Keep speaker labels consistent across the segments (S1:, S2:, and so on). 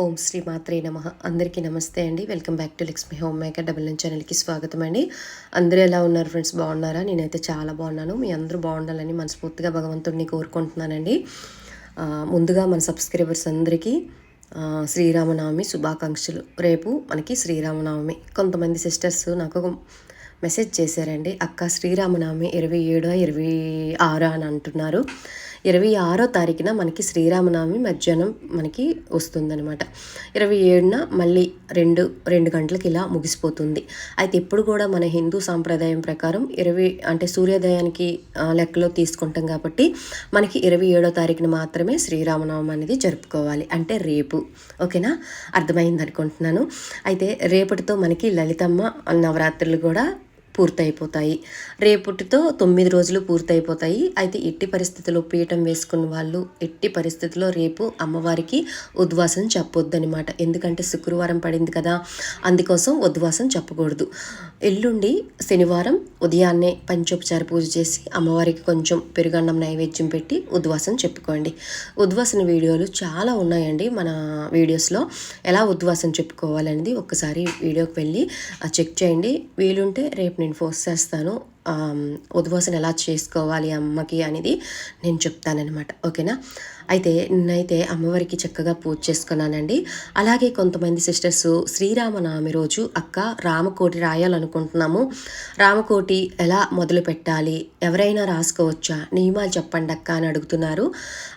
S1: ఓం శ్రీ మాత్రే నమః. అందరికీ నమస్తే అండి. Welcome back to Lakshmi home maker double nine ఛానల్కి స్వాగతం అండి. అందరూ ఎలా ఉన్నారు ఫ్రెండ్స్? బాగున్నారా? నేనైతే చాలా బాగున్నాను. మీ అందరూ బాగుండాలని మనస్ఫూర్తిగా భగవంతుడిని కోరుకుంటున్నానండి. ముందుగా మన సబ్స్క్రైబర్స్ అందరికీ శ్రీరామనవమి శుభాకాంక్షలు. రేపు మనకి శ్రీరామనవమి. కొంతమంది సిస్టర్స్ నాకు మెసేజ్ చేశారండి, అక్క శ్రీరామనవమి 27 26 అని అంటున్నారు. 26వ తారీఖున మనకి శ్రీరామనవమి మధ్యాహ్నం మనకి వస్తుందనమాట. 27న మళ్ళీ రెండు గంటలకి ఇలా ముగిసిపోతుంది. అయితే ఇప్పుడు కూడా మన హిందూ సాంప్రదాయం ప్రకారం అంటే సూర్యోదయానికి లెక్కలో తీసుకుంటాం కాబట్టి మనకి 27వ తారీఖున మాత్రమే శ్రీరామనవమి అనేది జరుపుకోవాలి. అంటే రేపు. ఓకేనా? అర్థమైంది అనుకుంటున్నాను. అయితే రేపటితో మనకి లలితమ్మ నవరాత్రులు కూడా పూర్తయిపోతాయి. రేపటితో 9 రోజులు పూర్తయిపోతాయి. అయితే ఎట్టి పరిస్థితుల్లో పీఠం వేసుకున్న వాళ్ళు ఎట్టి పరిస్థితుల్లో రేపు అమ్మవారికి ఉద్వాసం చెప్పొద్దనమాట. ఎందుకంటే శుక్రవారం పడింది కదా, అందుకోసం ఉద్వాసం చెప్పకూడదు. ఎల్లుండి శనివారం ఉదయాన్నే పంచోపచార పూజ చేసి అమ్మవారికి కొంచెం పెరుగన్నం నైవేద్యం పెట్టి ఉద్వాసం చెప్పుకోండి. ఉద్వాసన వీడియోలు చాలా ఉన్నాయండి మన వీడియోస్లో. ఎలా ఉద్వాసం చెప్పుకోవాలనేది ఒక్కసారి వీడియోకి వెళ్ళి చెక్ చేయండి. వీలుంటే రేపు నేను పోస్ట్ చేస్తాను. ఉద్వాసన ఎలా చేసుకోవాలి అమ్మకి అనేది నేను చెప్తానన్నమాట. ఓకేనా? అయితే నేనైతే అమ్మవారికి చక్కగా పూజ చేసుకున్నానండి. అలాగే కొంతమంది సిస్టర్స్ శ్రీరామనవమి రోజు అక్క రామకోటి రాయాలనుకుంటున్నాము, రామకోటి ఎలా మొదలు పెట్టాలి, ఎవరైనా రాసుకోవచ్చా, నియమాలు చెప్పండి అక్క అని అడుగుతున్నారు.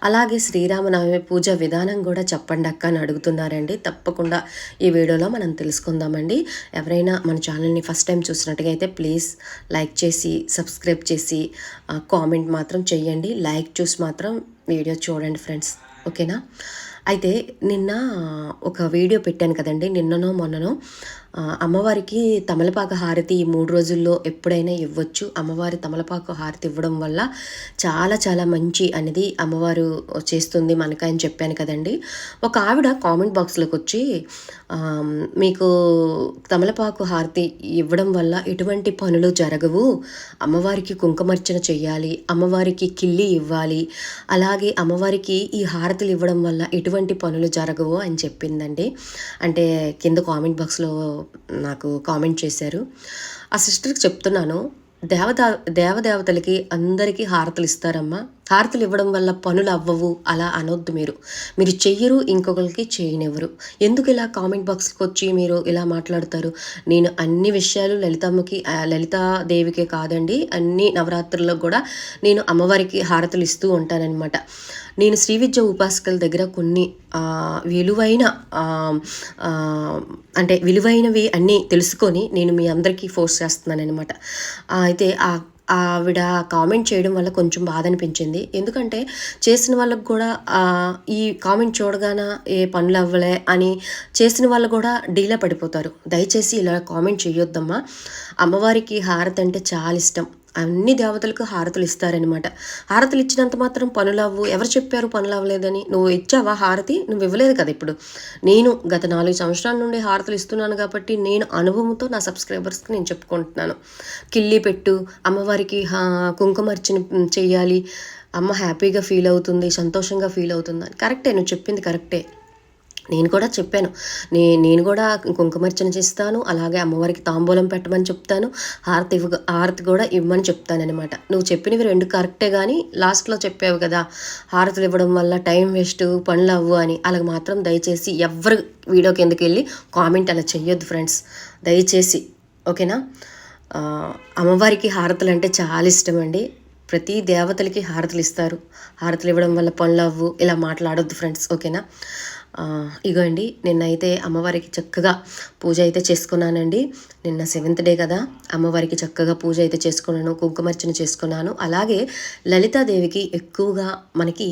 S1: అలాగే శ్రీరామనవమి పూజ విధానం కూడా చెప్పండి అక్క అని అడుగుతున్నారండి. తప్పకుండా ఈ వీడియోలో మనం తెలుసుకుందామండి. ఎవరైనా మన ఛానల్ని ఫస్ట్ టైం చూసినట్టుగా అయితే ప్లీజ్ లైక్ చేసి సబ్స్క్రైబ్ చేసి కామెంట్ మాత్రం చేయండి. లైక్ చూసి మాత్రం వీడియో చూడండి ఫ్రెండ్స్. ఓకేనా? అయితే నిన్న ఒక వీడియో పెట్టాను కదండి, నిన్ననో మొన్ననో. అమ్మవారికి తమలపాకు హారతి ఈ 3 రోజుల్లో ఎప్పుడైనా ఇవ్వచ్చు. అమ్మవారి తమలపాకు హారతి ఇవ్వడం వల్ల చాలా చాలా మంచి అనేది అమ్మవారు చేస్తుంది మనకని చెప్పాను కదండి. ఒక ఆవిడ కామెంట్ బాక్స్లోకి వచ్చి, మీకు తమలపాకు హారతి ఇవ్వడం వల్ల ఎటువంటి పనులు జరగవు, అమ్మవారికి కుంకుమర్చన చేయాలి, అమ్మవారికి కిల్లి ఇవ్వాలి, అలాగే అమ్మవారికి ఈ హారతులు ఇవ్వడం వల్ల ఎటువంటి పనులు జరగవు అని చెప్పిందండి. అంటే కింద కామెంట్ బాక్స్లో నాకు కామెంట్ చేశారు. ఆ సిస్టర్కి చెప్తున్నాను, దేవదేవతలకి అందరికీ హారతులు ఇస్తారమ్మా. హారతులు ఇవ్వడం వల్ల పనులు అవ్వవు అలా అనొద్దు. మీరు చెయ్యరు, ఇంకొకరికి చేయనివ్వరు. ఎందుకు ఇలా కామెంట్ బాక్స్కి వచ్చి మీరు ఇలా మాట్లాడతారు? నేను అన్ని విషయాలు లలితాదేవికే కాదండి, అన్ని నవరాత్రుల్లో కూడా నేను అమ్మవారికి హారతులు ఇస్తూ ఉంటానన్నమాట. నేను శ్రీ విద్య ఉపాసకుల దగ్గర కొన్ని విలువైనవి అన్నీ తెలుసుకొని నేను మీ అందరికీ ఫోర్స్ చేస్తున్నాను అనమాట. అయితే ఆవిడ కామెంట్ చేయడం వల్ల కొంచెం బాధ అనిపించింది. ఎందుకంటే చేసిన వాళ్ళకు కూడా ఈ కామెంట్ చూడగానే ఏ పనులు అవ్వలే అని చేసిన వాళ్ళు కూడా డీలా పడిపోతారు. దయచేసి ఇలా కామెంట్ చేయొద్దమ్మా. అమ్మవారికి హారతి అంటే చాలా ఇష్టం. అన్ని దేవతలకు హారతులు ఇస్తారనమాట. హారతులు ఇచ్చినంత మాత్రం పనులు అవ్వు. ఎవరు చెప్పారు పనులు అవ్వలేదని? నువ్వు ఇచ్చావా హారతి? నువ్వు ఇవ్వలేదు కదా. ఇప్పుడు నేను గత 4 సంవత్సరాల నుండి హారతులు ఇస్తున్నాను కాబట్టి నేను అనుభవంతో నా సబ్స్క్రైబర్స్కి నేను చెప్పుకుంటున్నాను. కిల్లి పెట్టు, అమ్మవారికి కుంకుమర్చన చెయ్యాలి, అమ్మ హ్యాపీగా ఫీల్ అవుతుంది, సంతోషంగా ఫీల్ అవుతుంది అని. కరెక్టే, నువ్వు చెప్పింది కరెక్టే. నేను కూడా చెప్పాను, నేను కూడా కుంకుమర్చన చేస్తాను, అలాగే అమ్మవారికి తాంబూలం పెట్టమని చెప్తాను, హారతి కూడా ఇవ్వమని చెప్తానమాట. నువ్వు చెప్పినవి 2 కరెక్టే, కానీ లాస్ట్లో చెప్పావు కదా హారతులు ఇవ్వడం వల్ల టైం వేస్ట్, పనులు అవ్వు అని. అలాగ మాత్రం దయచేసి ఎవరు వీడియోకి ఎందుకు వెళ్ళి కామెంట్ అలా చెయ్యొద్దు ఫ్రెండ్స్, దయచేసి. ఓకేనా? అమ్మవారికి హారతులు అంటే చాలా ఇష్టం అండి. ప్రతి దేవతలకి హారతులు ఇస్తారు. హారతులు ఇవ్వడం వల్ల పనులు అవ్వు ఇలా మాట్లాడొద్దు ఫ్రెండ్స్. ఓకేనా? ఇగోండి, నిన్నైతే అమ్మవారికి చక్కగా పూజ అయితే చేసుకున్నానండి. నిన్న 7th డే కదా, అమ్మవారికి చక్కగా పూజ అయితే చేసుకున్నాను, కుంకుమర్చన చేసుకున్నాను. అలాగే లలితాదేవికి ఎక్కువగా మనకి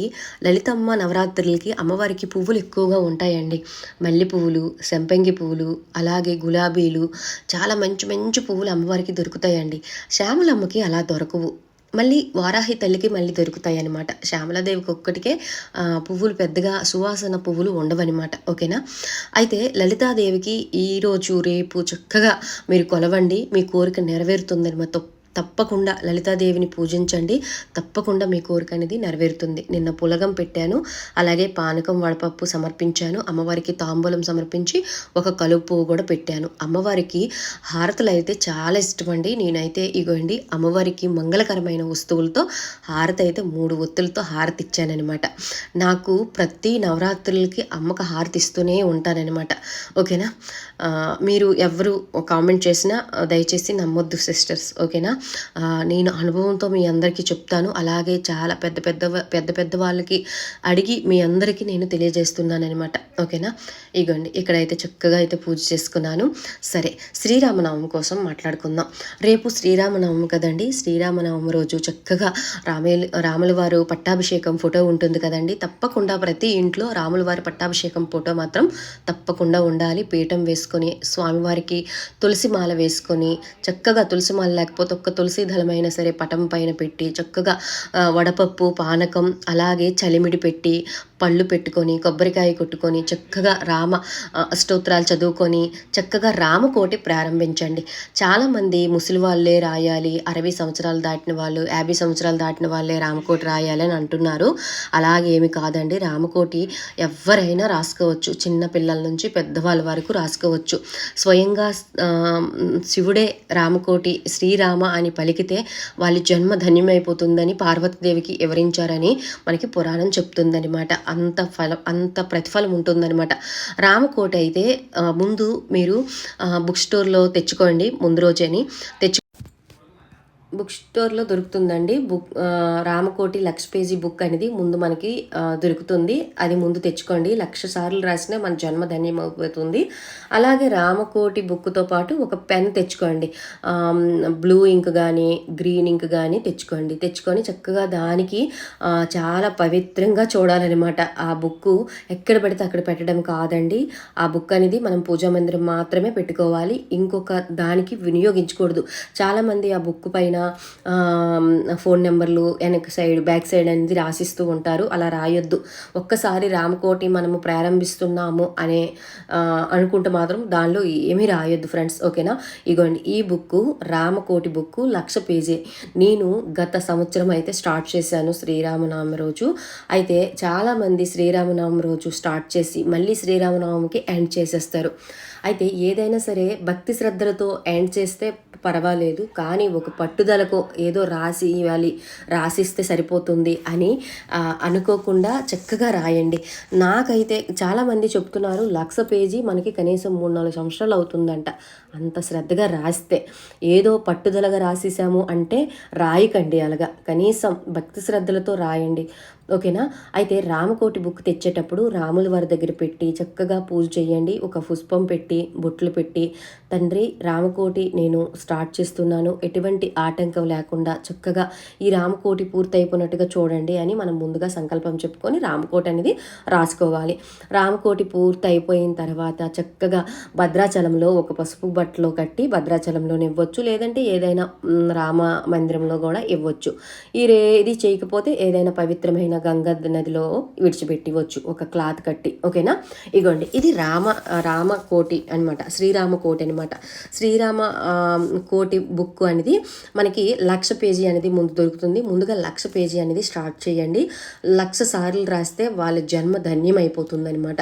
S1: లలితమ్మ నవరాత్రులకి అమ్మవారికి పువ్వులు ఎక్కువగా ఉంటాయండి. మల్లె పువ్వులు, సంపంగి పువ్వులు, అలాగే గులాబీలు, చాలా మంచి మంచి పువ్వులు అమ్మవారికి దొరుకుతాయండి. శ్యామలమ్మకి అలా దొరకవు. మళ్ళీ వారాహి తల్లికి మళ్ళీ దొరుకుతాయి అనమాట. శ్యామలాదేవికి ఒక్కటికే పువ్వులు పెద్దగా సువాసన పువ్వులు ఉండవన్నమాట. ఓకేనా? అయితే లలితాదేవికి ఈరోజు రేపు చక్కగా మీరు కొలవండి, మీ కోరిక నెరవేరుతుందనమాట. తప్పకుండా లలితాదేవిని పూజించండి. తప్పకుండా మీ కోరిక అనేది నెరవేరుతుంది. నిన్న పులగం పెట్టాను, అలాగే పానకం వడపప్పు సమర్పించాను, అమ్మవారికి తాంబూలం సమర్పించి ఒక కలుపు పువ్వు కూడా పెట్టాను. అమ్మవారికి హారతులు అయితే చాలా ఇష్టం అండి. నేనైతే ఇగోండి అమ్మవారికి మంగళకరమైన వస్తువులతో హారతి అయితే 3 ఒత్తులతో హారతి ఇచ్చానమాట. నాకు ప్రతి నవరాత్రులకి అమ్మకు హారతి ఇస్తూనే ఉంటానన్నమాట. ఓకేనా? మీరు ఎవరు కామెంట్ చేసినా దయచేసి నమ్మొద్దు సిస్టర్స్. ఓకేనా? నేను అనుభవంతో మీ అందరికీ చెప్తాను. అలాగే చాలా పెద్ద పెద్ద వాళ్ళకి అడిగి మీ అందరికీ నేను తెలియజేస్తున్నానమాట. ఓకేనా? ఇగోండి ఇక్కడైతే చక్కగా అయితే పూజ చేసుకున్నాను. సరే, శ్రీరామనవమి కోసం మాట్లాడుకుందాం. రేపు శ్రీరామనవమి కదండి. శ్రీరామనవమి రోజు చక్కగా రాముల వారు పట్టాభిషేకం ఫోటో ఉంటుంది కదండి. తప్పకుండా ప్రతి ఇంట్లో రాముల వారి పట్టాభిషేకం ఫోటో మాత్రం తప్పకుండా ఉండాలి. పీఠం వేసుకొని స్వామివారికి తులసి మాల వేసుకొని చక్కగా, తులసి మాల లేకపోతే ఒక్క తులసి దళమైనా సరే పటం పైన పెట్టి చక్కగా వడపప్పు పానకం అలాగే చలిమిడి పెట్టి పళ్ళు పెట్టుకొని కొబ్బరికాయ కొట్టుకొని చక్కగా రామ స్తోత్రాలు చదువుకొని చక్కగా రామకోటి ప్రారంభించండి. చాలామంది ముసలి వాళ్ళే రాయాలి, 60 సంవత్సరాలు దాటిన వాళ్ళు 50 సంవత్సరాలు దాటిన వాళ్ళే రామకోటి రాయాలి అని అంటున్నారు. అలాగేమి కాదండి. రామకోటి ఎవరైనా రాసుకోవచ్చు. చిన్న పిల్లల నుంచి పెద్దవాళ్ళ వరకు రాసుకోవచ్చు. స్వయంగా శివుడే రామకోటి శ్రీరామ అని పలికితే వాళ్ళ జన్మ ధన్యమైపోతుందని పార్వతీదేవికి వివరించారని మనకి పురాణం చెప్తుందనమాట. అంత ప్రతిఫలం ఉంటుందన్నమాట. రామకోటి అయితే ముందు మీరు బుక్ స్టోర్లో తెచ్చుకోండి. ముందు రోజేని బుక్ స్టోర్లో దొరుకుతుందండి. రామకోటి 1,00,000 పేజీ బుక్ అనేది ముందు మనకి దొరుకుతుంది. అది ముందు తెచ్చుకోండి. 1,00,000 సార్లు రాసినా మన జన్మ ధన్యమవుతుంది. అలాగే రామకోటి బుక్తో పాటు ఒక పెన్ తెచ్చుకోండి. బ్లూ ఇంక్ కానీ గ్రీన్ ఇంక్ కానీ తెచ్చుకొని చక్కగా దానికి చాలా పవిత్రంగా చూడాలన్నమాట. ఆ బుక్ ఎక్కడ పడితే అక్కడ పెట్టడం కాదండి. ఆ బుక్ అనేది మనం పూజా మందిరం మాత్రమే పెట్టుకోవాలి. ఇంకొక దానికి వినియోగించకూడదు. చాలామంది ఆ బుక్ పైన ఫోన్ నెంబర్లు వెనక సైడ్ బ్యాక్ సైడ్ అనేది రాసిస్తూ ఉంటారు. అలా రాయొద్దు. ఒక్కసారి రామకోటి మనము ప్రారంభిస్తున్నాము అనే అనుకుంటే మాత్రం దానిలో ఏమీ రాయొద్దు ఫ్రెండ్స్. ఓకేనా? ఇగోండి ఈ బుక్ రామకోటి బుక్ 1,00,000 పేజీ. నేను గత సంవత్సరం అయితే స్టార్ట్ చేశాను శ్రీరామనవమి రోజు. అయితే చాలామంది శ్రీరామనవమి రోజు స్టార్ట్ చేసి మళ్ళీ శ్రీరామనవమికి ఎండ్ చేసేస్తారు. అయితే ఏదైనా సరే భక్తి శ్రద్ధలతో ఎండ్ చేస్తే పర్వాలేదు, కానీ ఒక పట్టుదలకు ఏదో రాసిస్తే సరిపోతుంది అని అనుకోకుండా చక్కగా రాయండి. నాకైతే చాలామంది చెప్తున్నారు 1,00,000 పేజీ మనకి కనీసం 3-4 సంవత్సరాలు అవుతుందంట. అంత శ్రద్ధగా రాస్తే, ఏదో పట్టుదలగా రాసేసాము అంటే రాయకండి. అలాగా కనీసం భక్తి శ్రద్ధలతో రాయండి. ఓకేనా? అయితే రామకోటి బుక్ తెచ్చేటప్పుడు రాముల వారి దగ్గర పెట్టి చక్కగా పూజ చేయండి. ఒక పుష్పం పెట్టి బొట్లు పెట్టి, తండ్రి రామకోటి నేను స్టార్ట్ చేస్తున్నాను, ఎటువంటి ఆటంకం లేకుండా చక్కగా ఈ రామకోటి పూర్తయిపోయినట్టుగా చూడండి అని మనం ముందుగా సంకల్పం చెప్పుకొని రామకోటి అనేది రాసుకోవాలి. రామకోటి పూర్తి అయిపోయిన తర్వాత చక్కగా భద్రాచలంలో ఒక పసుపు బట్టలో కట్టి భద్రాచలంలో ఇవ్వచ్చు, లేదంటే ఏదైనా రామ మందిరంలో కూడా ఇవ్వచ్చు. ఇది చేయకపోతే ఏదైనా పవిత్రమైన గంగా నదిలో విడిచిపెట్టివచ్చు ఒక క్లాత్ కట్టి. ఓకేనా? ఇగోండి ఇది రామకోటి అనమాట, శ్రీరామకోటి అనమాట. శ్రీరామ కోటి బుక్ అనేది మనకి 1,00,000 పేజీ అనేది ముందు దొరుకుతుంది. ముందుగా 1,00,000 పేజీ అనేది స్టార్ట్ చేయండి. 1,00,000 సార్లు రాస్తే వాళ్ళ జన్మ ధన్యం అయిపోతుంది అనమాట.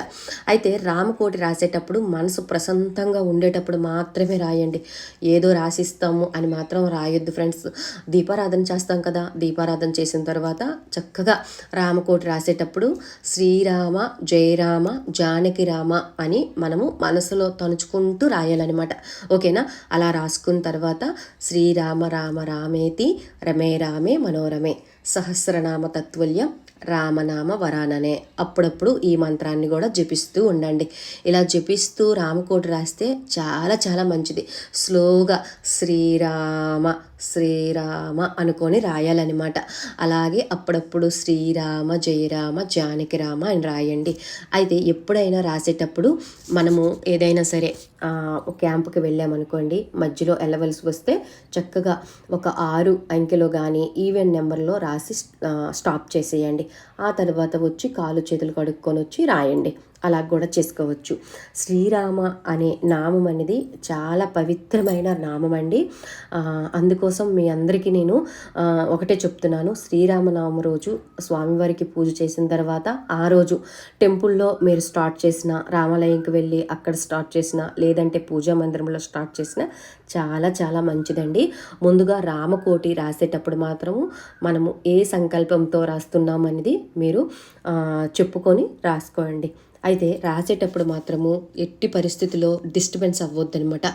S1: అయితే రామకోటి రాసేటప్పుడు మనసు ప్రశాంతంగా ఉండేటప్పుడు మాత్రమే రాయండి. ఏదో రాసిస్తాము అని మాత్రం రాయొద్దు ఫ్రెండ్స్. దీపారాధన చేస్తాం కదా, దీపారాధన చేసిన తర్వాత చక్కగా రామకోటి రాసేటప్పుడు శ్రీరామ జయరామ జానకి రామ అని మనము మనసులో తలుచుకుంటూ రాయాలన్నమాట. ఓకేనా? అలా రాసుకున్న తర్వాత శ్రీరామ రామ రామేతి రమే రామే మనోరమే సహస్రనామ తత్వల్యం రామనామ వరాననే. అప్పుడప్పుడు ఈ మంత్రాన్ని కూడా జపిస్తూ ఉండండి. ఇలా జపిస్తూ రామకోటి రాస్తే చాలా చాలా మంచిది. స్లోగా శ్రీరామ శ్రీరామ అనుకొని రాయాలన్నమాట. అలాగే అప్పుడప్పుడు శ్రీరామ జయరామ జానకి రామ అని రాయండి. అయితే ఎప్పుడైనా రాసేటప్పుడు మనము ఏదైనా సరే క్యాంపుకి వెళ్ళామనుకోండి, మధ్యలో వెళ్ళవలసి వస్తే చక్కగా ఒక 6 అంకెలో కానీ ఈవెన్ నెంబర్లో రాసి స్టాప్ చేసేయండి. ఆ తర్వాత వచ్చి కాలు చేతులు కడుక్కొని వచ్చి రాయండి. అలా కూడా చేసుకోవచ్చు. శ్రీరామ అనే నామం అనేది చాలా పవిత్రమైన నామం అండి. అందుకోసం మీ అందరికీ నేను ఒకటే చెప్తున్నాను, శ్రీరామనామ రోజు స్వామివారికి పూజ చేసిన తర్వాత ఆ రోజు టెంపుల్లో మీరు స్టార్ట్ చేసిన, రామాలయంకి వెళ్ళి అక్కడ స్టార్ట్ చేసిన, లేదంటే పూజా మందిరంలో స్టార్ట్ చేసిన చాలా చాలా మంచిదండి. ముందుగా రామకోటి రాసేటప్పుడు మాత్రము మనము ఏ సంకల్పంతో రాస్తున్నాం అనేది మీరు చెప్పుకొని రాసుకోండి. అయితే రాసేటప్పుడు మాత్రము ఎట్టి పరిస్థితిలో డిస్టర్బెన్స్ అవ్వద్దనమాట.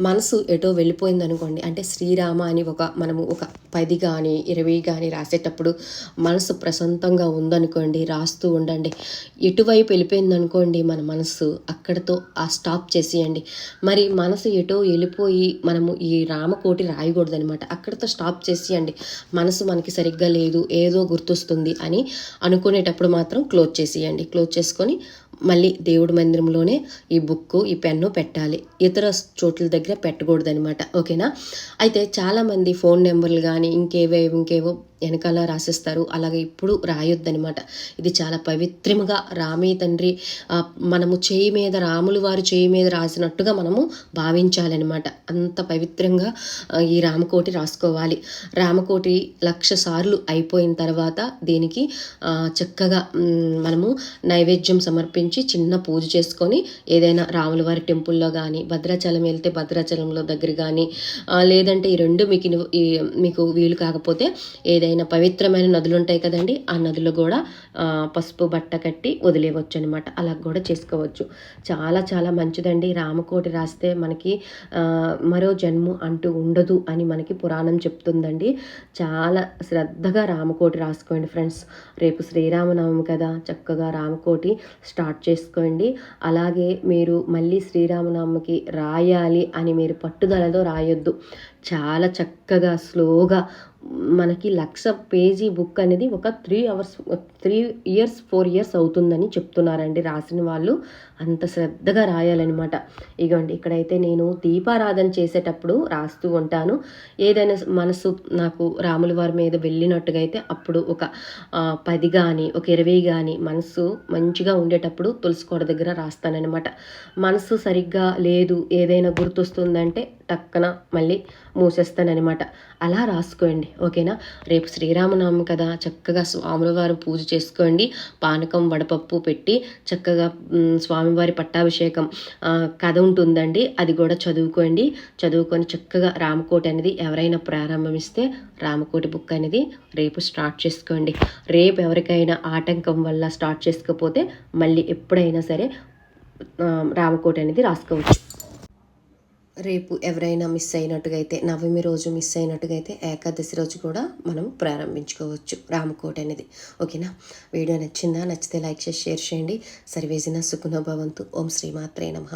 S1: మనసు ఎటో వెళ్ళిపోయింది అనుకోండి, అంటే శ్రీరామ అని మనము ఒక 10 కానీ 20 కానీ రాసేటప్పుడు మనసు ప్రశాంతంగా ఉందనుకోండి, రాస్తూ ఉండండి. ఎటువైపు వెళ్ళిపోయింది అనుకోండి మన మనసు, అక్కడతో స్టాప్ చేసేయండి. మరి మనసు ఎటో వెళ్ళిపోయి మనము ఈ రామకోటి రాయకూడదనమాట, అక్కడతో స్టాప్ చేసేయండి. మనసు మనకి సరిగ్గా లేదు, ఏదో గుర్తొస్తుంది అని అనుకునేటప్పుడు మాత్రం క్లోజ్ చేసేయండి. క్లోజ్ చేసుకొని మళ్ళీ దేవుడి మందిరంలోనే ఈ బుక్కు, ఈ పెన్ను పెట్టాలి, ఇతర చోట్ల దగ్గర పెట్టకూడదనమాట. ఓకేనా? అయితే చాలామంది ఫోన్ నెంబర్లు కానీ ఇంకేవో వెనకాల రాసేస్తారు. అలాగే ఇప్పుడు రాయొద్దనమాట. ఇది చాలా పవిత్రముగా రామే తండ్రి మనము చేయి మీద, రాములు వారు చేయి మీద రాసినట్టుగా మనము భావించాలన్నమాట. అంత పవిత్రంగా ఈ రామకోటి రాసుకోవాలి. రామకోటి 1,00,000 సార్లు అయిపోయిన తర్వాత దీనికి చక్కగా మనము నైవేద్యం సమర్పించి చిన్న పూజ చేసుకొని, ఏదైనా రాముల వారి టెంపుల్లో కానీ, భద్రాచలం వెళ్తే భద్రాచలంలో దగ్గర కానీ, లేదంటే ఈ రెండు మీకు వీలు కాకపోతే ఏదైనా పవిత్రమైన నదులు ఉంటాయి కదండి, ఆ నదులు కూడా పసుపు బట్ట కట్టి వదిలేయవచ్చు అనమాట. అలా కూడా చేసుకోవచ్చు. చాలా చాలా మంచిదండి. రామకోటి రాస్తే మనకి మరో జన్మ అంటూ ఉండదు అని మనకి పురాణం చెప్తుందండి. చాలా శ్రద్ధగా రామకోటి రాసుకోండి ఫ్రెండ్స్. రేపు శ్రీరామనవమి కదా, చక్కగా రామకోటి స్టార్ట్ చేసుకోండి. అలాగే మీరు మళ్ళీ శ్రీరామనవమికి రాయాలి అని మీరు పట్టుదలతో రాయొద్దు. చాలా చక్కగా స్లోగా మనకి 1,00,000 పేజీ బుక్ అనేది ఒక 3 ఇయర్స్ 4 ఇయర్స్ అవుతుందని చెప్తున్నారండి రాసిన వాళ్ళు. అంత శ్రద్ధగా రాయాలన్నమాట. ఇగోండి, ఇక్కడైతే నేను దీపారాధన చేసేటప్పుడు రాస్తూ ఉంటాను. ఏదైనా మనసు నాకు రాముల వారి మీద వెళ్ళినట్టుగా అయితే అప్పుడు ఒక 10 కానీ ఒక 20 కానీ మనసు మంచిగా ఉండేటప్పుడు తులసి కోట దగ్గర రాస్తానన్నమాట. మనసు సరిగ్గా లేదు, ఏదైనా గుర్తొస్తుందంటే టక్కన మళ్ళీ మూసేస్తానన్నమాట. అలా రాసుకోండి. ఓకేనా? రేపు శ్రీరామనవమి కదా, చక్కగా స్వామివారు పూజ చేసుకోండి. పానకం వడపప్పు పెట్టి చక్కగా స్వామివారి పట్టాభిషేకం కథ ఉంటుందండి, అది కూడా చదువుకొని చక్కగా రామకోటి అనేది ఎవరైనా ప్రారంభిస్తే రామకోటి బుక్ అనేది రేపు స్టార్ట్ చేసుకోండి. రేపు ఎవరికైనా ఆటంకం వల్ల స్టార్ట్ చేసుకోకపోతే మళ్ళీ ఎప్పుడైనా సరే రామకోటి అనేది రాసుకోవచ్చు. రేపు ఎవరైనా మిస్ అయినట్టుగా అయితే, నవమి రోజు మిస్ అయినట్టుగా అయితే ఏకాదశి రోజు కూడా మనం ప్రారంభించుకోవచ్చు రామకోటి అనేది. ఓకేనా? వీడియో నచ్చిందా? నచ్చితే లైక్ చేసి షేర్ చేయండి. సర్వేజన సుఖనో భవంతు. ఓం శ్రీమాత్రే నమః.